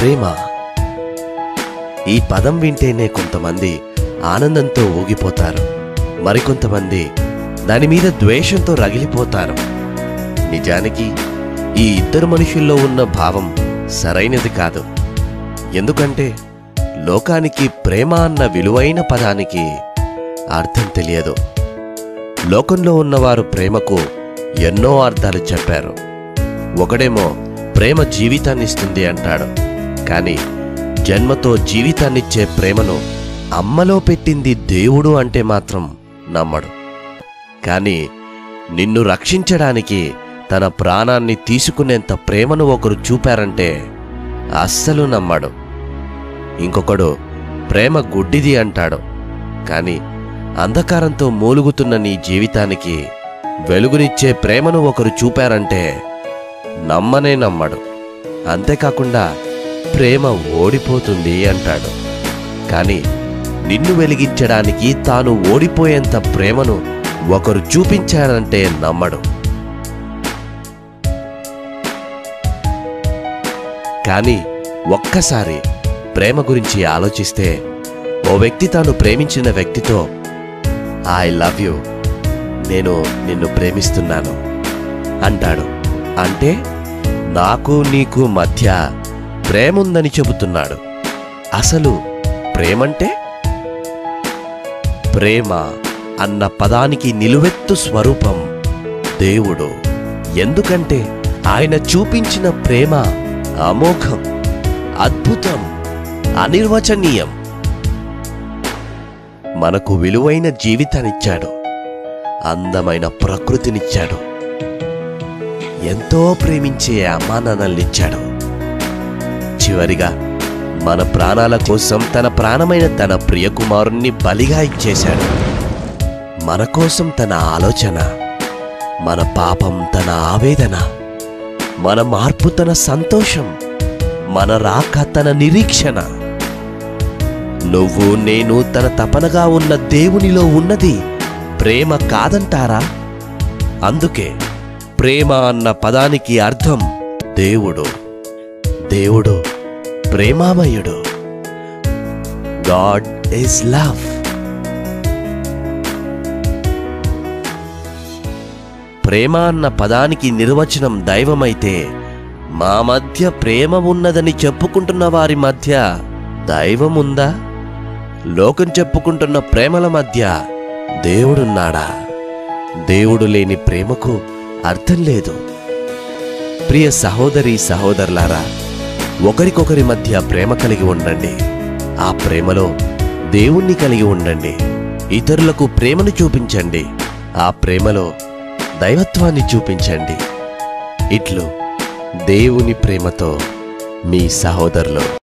ప్రేమ. ఈ పదం వింటేనే కొంతమంది ఆనందంతో ఊగిపోతారు, మరికొంతమంది దాని మీద ద్వేషంతో రగిలిపోతారు. నిజానికి ఈ ఇద్దరు మనుషుల్లో ఉన్న భావం సరైనది కాదు. ఎందుకంటే లోకానికి ప్రేమ అన్న విలువైన పదానికి అర్థం తెలియదు. లోకంలో ఉన్నవారు ప్రేమకు ఎన్నో అర్థాలు చెప్పారు. ఒకడేమో ప్రేమ జీవితాన్నిస్తుంది అంటాడు, కానీ జన్మతో జీవితాన్నిచ్చే ప్రేమను అమ్మలో పెట్టింది దేవుడు అంటే మాత్రం నమ్మడు. కానీ నిన్ను రక్షించడానికి తన ప్రాణాన్ని తీసుకునేంత ప్రేమను ఒకరు చూపారంటే అస్సలు నమ్మడు. ఇంకొకడు ప్రేమ గుడ్డిది అంటాడు, కానీ అంధకారంతో మూలుగుతున్న నీ జీవితానికి వెలుగునిచ్చే ప్రేమను ఒకరు చూపారంటే నమ్మనే నమ్మడు. అంతేకాకుండా ప్రేమ ఓడిపోతుంది అంటాడు, కానీ నిన్ను వెలిగించడానికి తాను ఓడిపోయేంత ప్రేమను ఒకరు చూపించారంటే నమ్మడు. కానీ ఒక్కసారి ప్రేమ గురించి ఆలోచిస్తే ఓ వ్యక్తి తాను ప్రేమించిన వ్యక్తితో ఐ లవ్ యూ, నేను నిన్ను ప్రేమిస్తున్నాను అంటాడు. అంటే నాకు నీకు మధ్య ప్రేముందని చెబుతున్నాడు. అసలు ప్రేమంటే? ప్రేమ అన్న పదానికి నిలువెత్తు స్వరూపం దేవుడు. ఎందుకంటే ఆయన చూపించిన ప్రేమ అమోఘం, అద్భుతం, అనిర్వచనీయం. మనకు విలువైన జీవితాన్నిచ్చాడు, అందమైన ప్రకృతినిచ్చాడు, ఎంతో ప్రేమించే అమ్మానాన్నల్నిచ్చాడు. చివరిగా మన ప్రాణాల కోసం తన ప్రాణమైన తన ప్రియకుమారుణ్ణి బలిగా ఇచ్చేశాడు. మన కోసం తన ఆలోచన, మన పాపం తన ఆవేదన, మన మార్పు తన సంతోషం, మన రాక తన నిరీక్షణ. నువ్వు నేను తన తపనగా ఉన్న దేవునిలో ఉన్నది ప్రేమ కాదంటారా? అందుకే ప్రేమ అన్న పదానికి అర్థం దేవుడు. దేవుడు ప్రేమామయుడు. God is love. ప్రేమ అన్న పదానికి నిర్వచనం దైవమైతే మా మధ్య ప్రేమ ఉన్నదని చెప్పుకుంటున్న వారి మధ్య దైవముందా? లోకం చెప్పుకుంటున్న ప్రేమల మధ్య దేవుడున్నాడా? దేవుడు లేని ప్రేమకు అర్థం లేదు. ప్రియ సహోదరి సహోదరులారా, ఒకరికొకరి మధ్య ప్రేమ కలిగి ఉండండి. ఆ ప్రేమలో దేవుణ్ణి కలిగి ఉండండి. ఇతరులకు ప్రేమను చూపించండి. ఆ ప్రేమలో దైవత్వాన్ని చూపించండి. ఇట్లు దేవుని ప్రేమతో మీ సహోదరులు.